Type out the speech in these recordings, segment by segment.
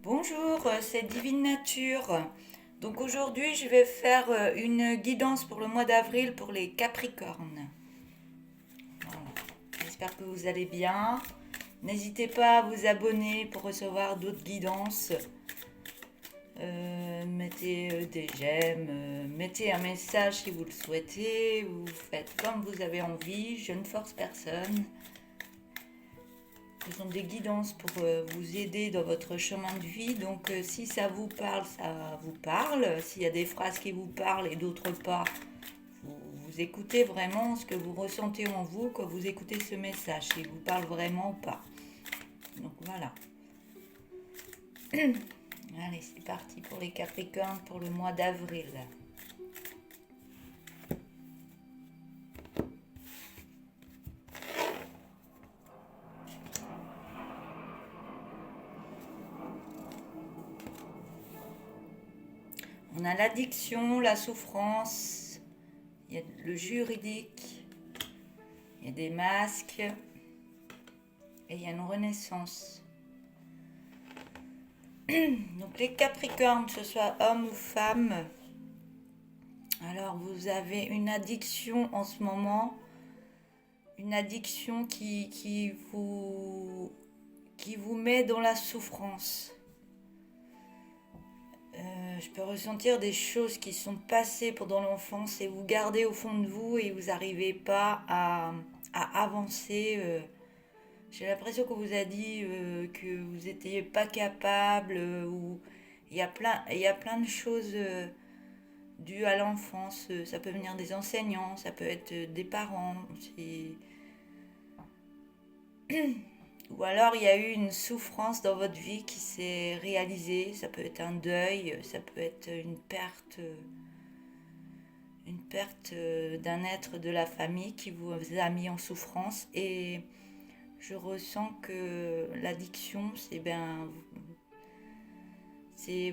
Bonjour, c'est Divine Nature. Donc aujourd'hui, je vais faire une guidance pour le mois d'avril pour les Capricornes. Voilà. J'espère que vous allez bien. N'hésitez pas à vous abonner pour recevoir d'autres guidances. Mettez des j'aime, mettez un message si vous le souhaitez. Vous faites comme vous avez envie. Je ne force personne. Ce sont des guidances pour vous aider dans votre chemin de vie. Donc si ça vous parle. S'il y a des phrases qui vous parlent et d'autres pas, vous écoutez vraiment ce que vous ressentez en vous quand vous écoutez ce message, s'il vous parle vraiment ou pas. Donc voilà. Allez, c'est parti pour les Capricornes pour le mois d'avril. On a l'addiction, la souffrance, il y a le juridique, il y a des masques et il y a une renaissance. Donc les Capricornes, que ce soit homme ou femme, alors vous avez une addiction en ce moment, une addiction qui vous met dans la souffrance. Je peux ressentir des choses qui sont passées pendant l'enfance et vous gardez au fond de vous et vous n'arrivez pas à avancer. J'ai l'impression qu'on vous a dit que vous n'étiez pas capable ou il y a plein de choses dues à l'enfance. Ça peut venir des enseignants, ça peut être des parents. Ou alors il y a eu une souffrance dans votre vie qui s'est réalisée. Ça peut être un deuil, ça peut être une perte d'un être de la famille qui vous a mis en souffrance. Et je ressens que l'addiction,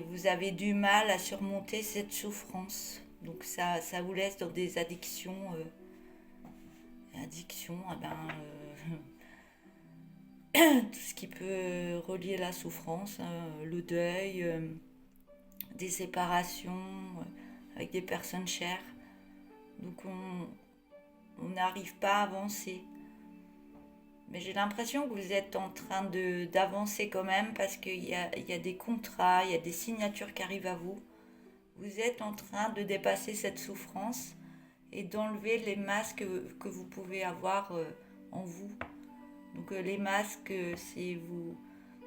vous avez du mal à surmonter cette souffrance. Donc ça vous laisse dans des addictions. Addiction, tout ce qui peut relier la souffrance, le deuil, des séparations avec des personnes chères. Donc on n'arrive pas à avancer. Mais j'ai l'impression que vous êtes en train d'avancer quand même parce qu'il y a des contrats, il y a des signatures qui arrivent à vous. Vous êtes en train de dépasser cette souffrance et d'enlever les masques que vous pouvez avoir en vous. Donc les masques, c'est vous.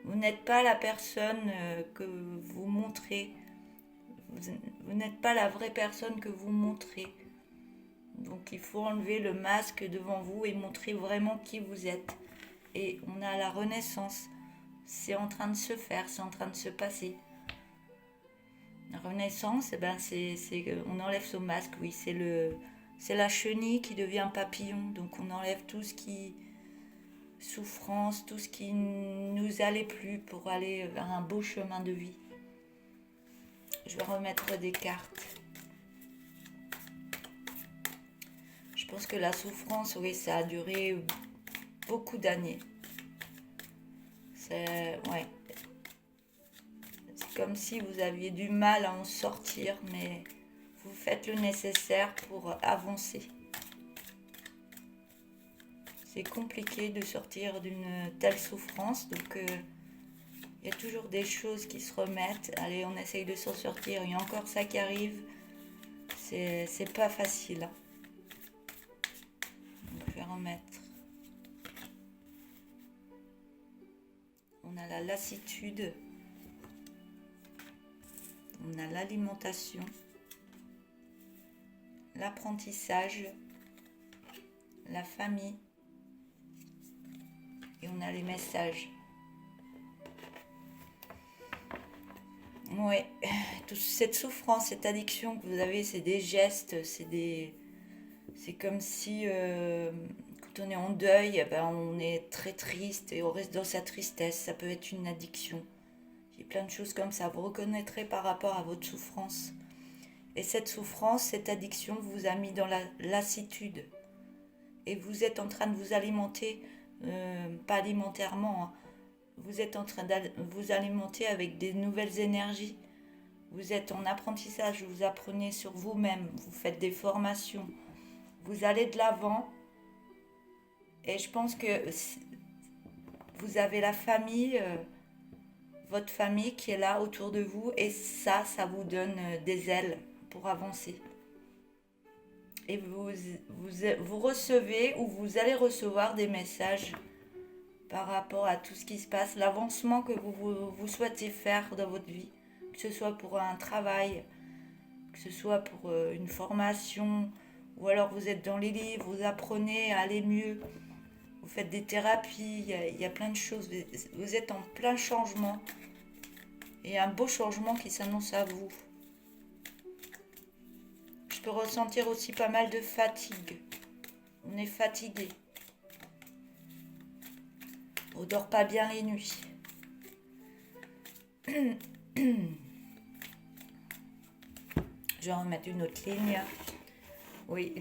Vous n'êtes pas la personne que vous montrez. Vous n'êtes pas la vraie personne que vous montrez. Donc il faut enlever le masque devant vous et montrer vraiment qui vous êtes. Et on a la renaissance. C'est en train de se faire, c'est en train de se passer. La renaissance, on enlève ce masque, oui, c'est la chenille qui devient papillon. Donc on enlève tout ce qui souffrance, tout ce qui nous allait plus pour aller vers un beau chemin de vie. Je vais remettre des cartes. Je pense que la souffrance, oui, ça a duré beaucoup d'années. C'est comme si vous aviez du mal à en sortir, mais vous faites le nécessaire pour avancer. C'est compliqué de sortir d'une telle souffrance, donc il y a toujours des choses qui se remettent. Allez, on essaye de s'en sortir, il y a encore ça qui arrive. C'est pas facile. Donc, je vais remettre. On a la lassitude. On a l'alimentation. L'apprentissage. La famille. Et on a les messages. Oui, toute cette souffrance, cette addiction que vous avez, c'est des gestes, c'est comme si quand on est en deuil, on est très triste et on reste dans sa tristesse. Ça peut être une addiction. Il y a plein de choses comme ça. Vous reconnaîtrez par rapport à votre souffrance. Et cette souffrance, cette addiction vous a mis dans la lassitude. Et vous êtes en train de vous alimenter, pas alimentairement, hein, vous êtes en train de vous alimenter avec des nouvelles énergies. Vous êtes en apprentissage, vous apprenez sur vous-même, vous faites des formations, vous allez de l'avant. Et je pense que vous avez la famille, votre famille qui est là autour de vous, et ça vous donne des ailes pour avancer. Et vous recevez ou vous allez recevoir des messages par rapport à tout ce qui se passe, l'avancement que vous souhaitez faire dans votre vie, que ce soit pour un travail, que ce soit pour une formation, ou alors vous êtes dans les livres, vous apprenez à aller mieux, vous faites des thérapies, il y a plein de choses, vous êtes en plein changement, et un beau changement qui s'annonce à vous. Je peux ressentir aussi pas mal de fatigue, on est fatigué, on dort pas bien les nuits. Je vais en remettre une autre ligne. Oui,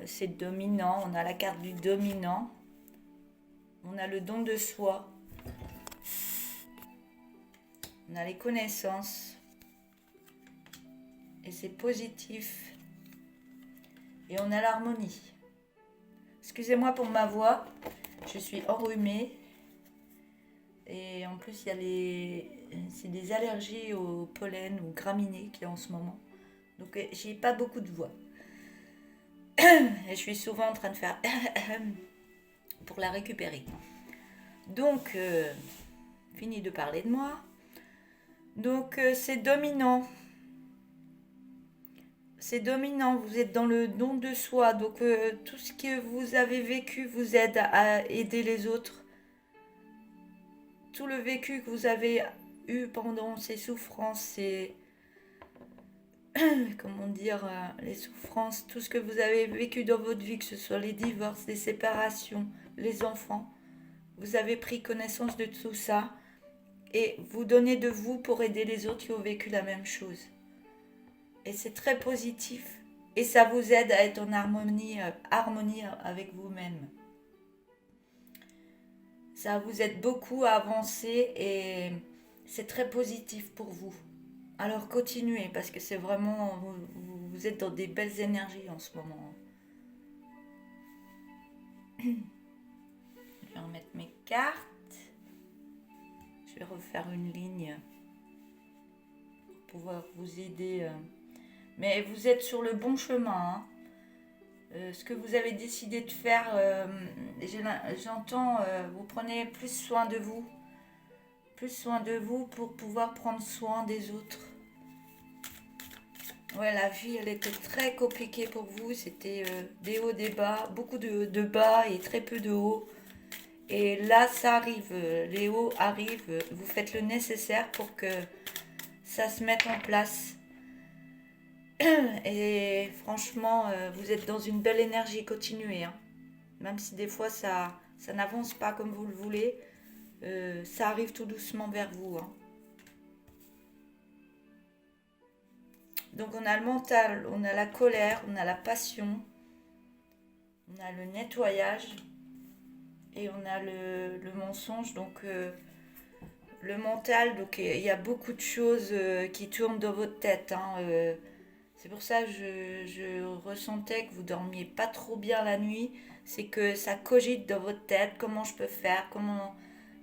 c'est dominant. On a la carte du dominant. On a le don de soi. On a les connaissances. Et c'est positif. Et on a l'harmonie. Excusez-moi pour ma voix. Je suis enrhumée. Et en plus, c'est des allergies au pollen ou graminées qu'il y a en ce moment. Donc, j'ai pas beaucoup de voix. Et je suis souvent en train de faire pour la récupérer. Donc, fini de parler de moi. Donc, c'est dominant. C'est dominant. Vous êtes dans le don de soi. Donc, tout ce que vous avez vécu vous aide à aider les autres. Tout le vécu que vous avez eu pendant ces souffrances, comment dire, les souffrances, tout ce que vous avez vécu dans votre vie, que ce soit les divorces, les séparations, les enfants, vous avez pris connaissance de tout ça et vous donnez de vous pour aider les autres qui ont vécu la même chose. Et c'est très positif et ça vous aide à être en harmonie avec vous-même. Ça vous aide beaucoup à avancer et c'est très positif pour vous. Alors continuez parce que c'est vraiment, vous êtes dans des belles énergies en ce moment. Je vais remettre mes cartes. Je vais refaire une ligne pour pouvoir vous aider. Mais vous êtes sur le bon chemin. Ce que vous avez décidé de faire, j'entends, vous prenez plus soin de vous. Plus soin de vous pour pouvoir prendre soin des autres. Ouais, la vie, elle était très compliquée pour vous. C'était des hauts, des bas, beaucoup de bas et très peu de hauts. Et là, ça arrive, les hauts arrivent. Vous faites le nécessaire pour que ça se mette en place. Et franchement, vous êtes dans une belle énergie, continuez. Hein. Même si des fois, ça n'avance pas comme vous le voulez, ça arrive tout doucement vers vous. Hein. Donc on a le mental, on a la colère, on a la passion, on a le nettoyage et on a le mensonge. Donc le mental, donc il y a beaucoup de choses qui tournent dans votre tête. Hein, c'est pour ça que je ressentais que vous dormiez pas trop bien la nuit. C'est que ça cogite dans votre tête, comment je peux faire, comment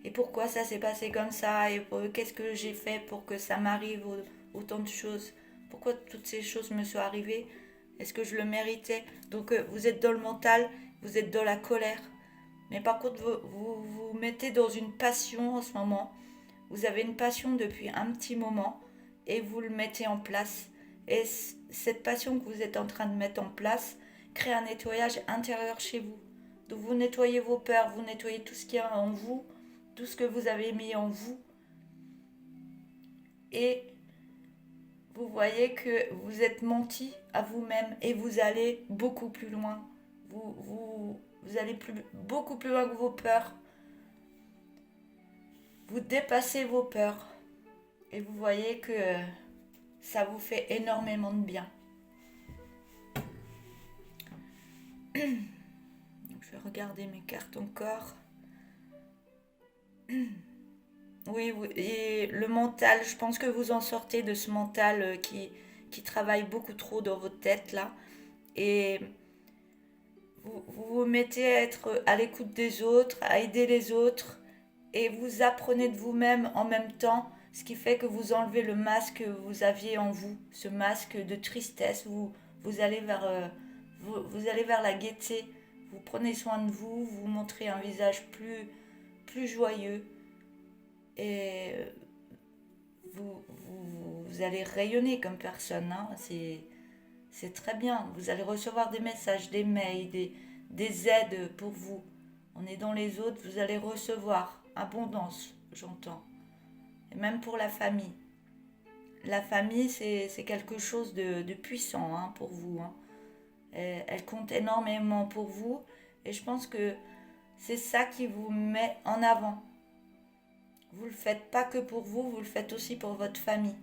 et pourquoi ça s'est passé comme ça et qu'est-ce que j'ai fait pour que ça m'arrive autant de choses. Pourquoi toutes ces choses me sont arrivées? Est-ce que je le méritais? Donc vous êtes dans le mental, vous êtes dans la colère. Mais par contre, vous mettez dans une passion en ce moment. Vous avez une passion depuis un petit moment et vous le mettez en place. Et cette passion que vous êtes en train de mettre en place crée un nettoyage intérieur chez vous. Donc vous nettoyez vos peurs, vous nettoyez tout ce qu'il y a en vous, tout ce que vous avez mis en vous. Et vous voyez que vous êtes menti à vous-même et vous allez beaucoup plus loin. Vous allez beaucoup plus loin que vos peurs. Vous dépassez vos peurs. Et vous voyez que ça vous fait énormément de bien. Donc, je vais regarder mes cartes encore. Oui, oui, et le mental, je pense que vous en sortez de ce mental qui travaille beaucoup trop dans votre tête là. Et vous vous mettez à être à l'écoute des autres, à aider les autres, et vous apprenez de vous-même en même temps, ce qui fait que vous enlevez le masque que vous aviez en vous, ce masque de tristesse. Vous allez vous allez vers la gaieté. Vous prenez soin de vous, vous montrez un visage plus joyeux et vous allez rayonner comme personne. Hein. C'est très bien. Vous allez recevoir des messages, des mails, des aides pour vous. En aidant les autres, vous allez recevoir abondance, j'entends. Et même pour la famille. La famille, c'est quelque chose de puissant hein, pour vous. Hein. Elle compte énormément pour vous. Et je pense que c'est ça qui vous met en avant. Vous ne le faites pas que pour vous, vous le faites aussi pour votre famille.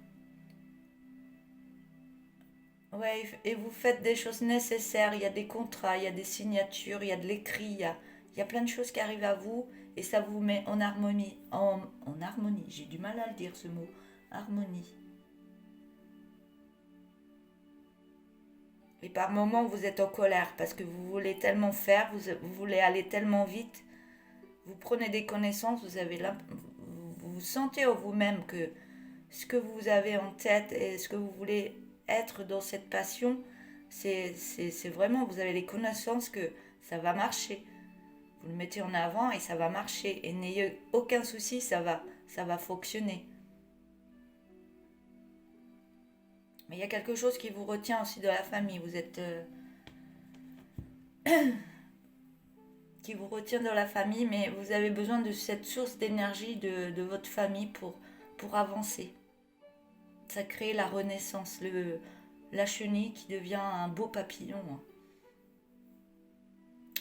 Ouais, et vous faites des choses nécessaires. Il y a des contrats, il y a des signatures, il y a de l'écrit, il y a plein de choses qui arrivent à vous et ça vous met en harmonie. En harmonie, j'ai du mal à le dire ce mot. Harmonie. Et par moments, vous êtes en colère parce que vous voulez tellement faire, vous voulez aller tellement vite. Vous prenez des connaissances, vous sentez en vous-même que ce que vous avez en tête et ce que vous voulez être dans cette passion, c'est vraiment, vous avez les connaissances que ça va marcher. Vous le mettez en avant et ça va marcher. Et n'ayez aucun souci, ça va fonctionner. Mais il y a quelque chose qui vous retient aussi de la famille. Vous êtes... qui vous retient dans la famille, mais vous avez besoin de cette source d'énergie de votre famille pour avancer. Ça crée la renaissance, la chenille qui devient un beau papillon.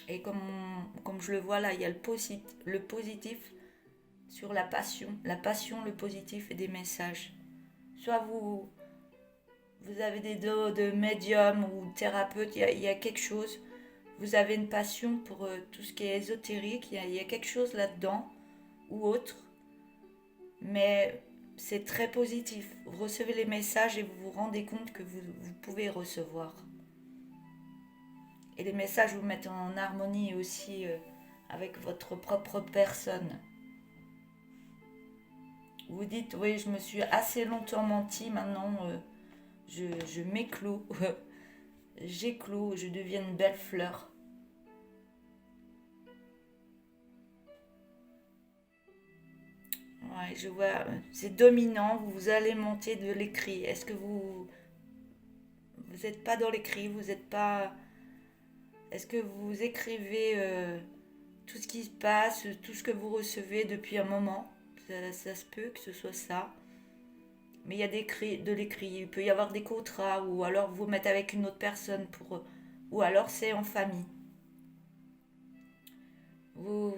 Et comme je le vois là, il y a le positif sur la passion, le positif et des messages. Soit vous avez des dons de médium ou de thérapeute, il y a quelque chose. Vous avez une passion pour tout ce qui est ésotérique, il y a quelque chose là-dedans ou autre. Mais c'est très positif. Vous recevez les messages et vous vous rendez compte que vous pouvez recevoir. Et les messages vous mettent en harmonie aussi avec votre propre personne. Vous dites, oui, je me suis assez longtemps menti, maintenant je m'éclôt. J'éclot, je deviens une belle fleur. Ouais, je vois, c'est dominant, vous allez monter de l'écrit. Est-ce que vous n'êtes pas dans l'écrit, vous n'êtes pas... Est-ce que vous écrivez tout ce qui se passe, tout ce que vous recevez depuis un moment? Ça se peut que ce soit ça. Mais il y a de l'écrit, il peut y avoir des contrats, ou alors vous mettez avec une autre personne pour... Ou alors c'est en famille. Vous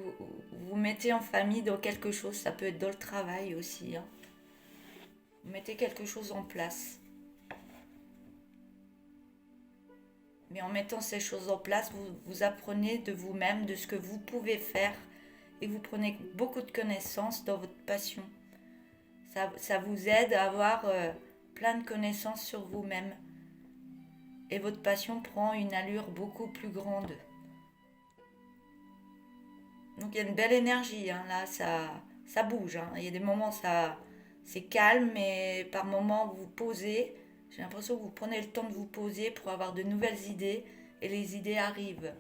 vous mettez en famille dans quelque chose, ça peut être dans le travail aussi. Hein. Vous mettez quelque chose en place. Mais en mettant ces choses en place, vous apprenez de vous-même, de ce que vous pouvez faire, et vous prenez beaucoup de connaissances dans votre passion. Ça vous aide à avoir plein de connaissances sur vous-même. Et votre passion prend une allure beaucoup plus grande. Donc il y a une belle énergie, hein. Là ça bouge. Hein. Il y a des moments c'est calme, mais par moments vous vous posez. J'ai l'impression que vous prenez le temps de vous poser pour avoir de nouvelles idées et les idées arrivent.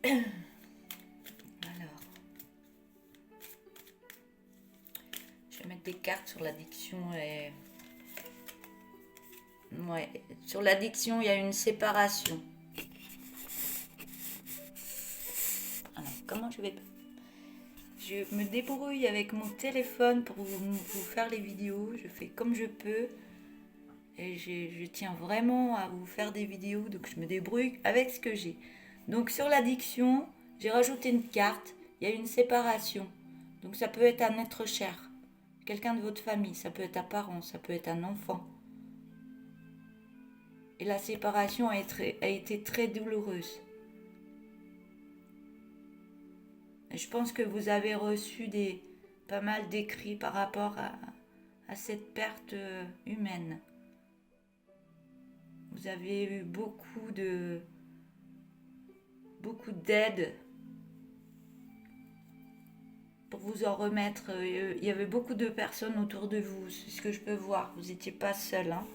Alors, je vais mettre des cartes sur l'addiction et... Ouais, sur l'addiction, il y a une séparation. Alors, comment je vais... Je me débrouille avec mon téléphone pour vous faire les vidéos. Je fais comme je peux. Et je tiens vraiment à vous faire des vidéos. Donc, je me débrouille avec ce que j'ai. Donc, sur l'addiction, j'ai rajouté une carte. Il y a une séparation. Donc, ça peut être un être cher. quelqu'un de votre famille, ça peut être un parent, ça peut être un enfant. Et la séparation a été très douloureuse. Et je pense que vous avez reçu pas mal d'écrits par rapport à cette perte humaine. Vous avez eu beaucoup d'aide pour vous en remettre. Il y avait beaucoup de personnes autour de vous, c'est ce que je peux voir. Vous n'étiez pas seul. Hein.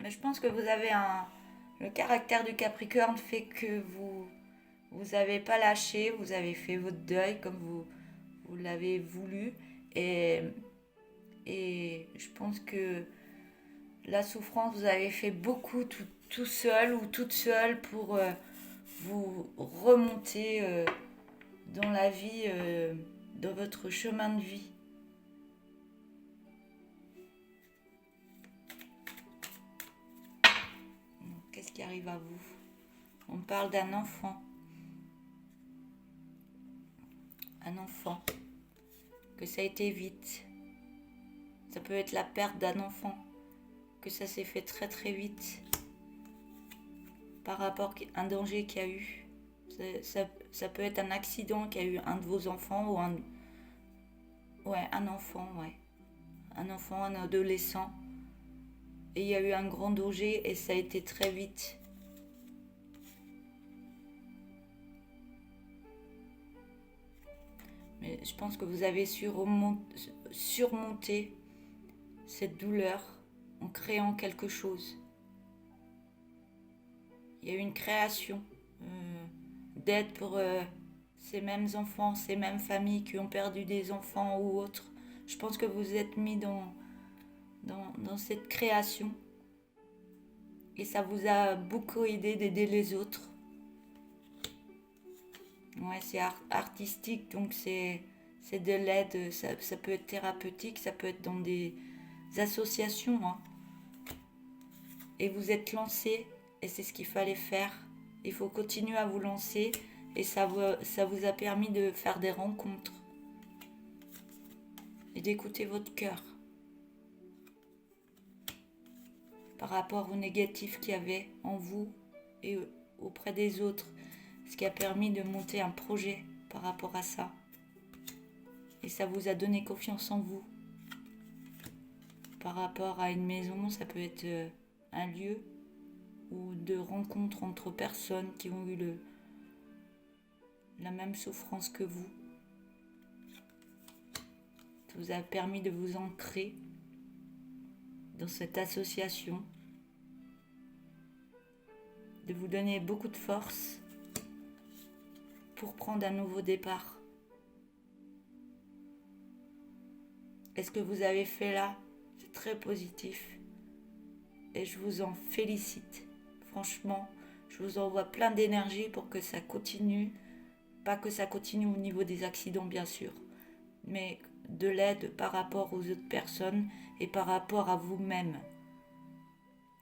Mais je pense que vous avez le caractère du Capricorne fait que vous n'avez pas lâché, vous avez fait votre deuil comme vous l'avez voulu. Et je pense que la souffrance, vous avez fait beaucoup tout seul ou toute seule pour vous remonter dans la vie, dans votre chemin de vie. Qu'est-ce qui arrive à vous? On parle d'un enfant. Un enfant. Que ça a été vite. Ça peut être la perte d'un enfant. Que ça s'est fait très très vite. Par rapport à un danger qu'il y a eu. Ça peut être un accident qu'il y a eu un de vos enfants ou un enfant, ouais. Un enfant, un adolescent. Et il y a eu un grand danger et ça a été très vite. Mais je pense que vous avez surmonté cette douleur en créant quelque chose. Il y a eu une création d'aide pour ces mêmes enfants, ces mêmes familles qui ont perdu des enfants ou autres. Je pense que vous êtes mis dans cette création et ça vous a beaucoup aidé d'aider les autres. Ouais, c'est artistique, donc c'est de l'aide, ça peut être thérapeutique, ça peut être dans des associations. Hein. Et vous êtes lancé, et c'est ce qu'il fallait faire. Il faut continuer à vous lancer, et ça vous a permis de faire des rencontres. Et d'écouter votre cœur. Par rapport au négatif qu'il y avait en vous et auprès des autres. Ce qui a permis de monter un projet par rapport à ça. Et ça vous a donné confiance en vous. Par rapport à une maison, ça peut être un lieu ou de rencontres entre personnes qui ont eu la même souffrance que vous. Ça vous a permis de vous ancrer dans cette association, de vous donner beaucoup de force pour prendre un nouveau départ. Et ce que vous avez fait là, c'est très positif. Et je vous en félicite. Franchement, je vous envoie plein d'énergie pour que ça continue. Pas que ça continue au niveau des accidents, bien sûr, mais de l'aide par rapport aux autres personnes et par rapport à vous-même.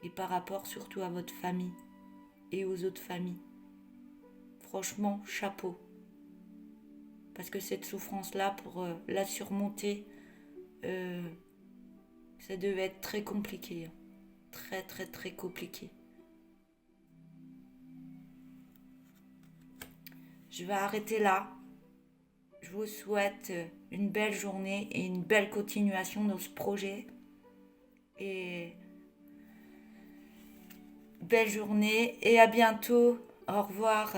Et par rapport surtout à votre famille et aux autres familles. Franchement, chapeau. Parce que cette souffrance-là, pour la surmonter, ça devait être très compliqué. Très, très, très compliqué. Je vais arrêter là. Je vous souhaite une belle journée et une belle continuation dans ce projet. Et belle journée et à bientôt. Au revoir.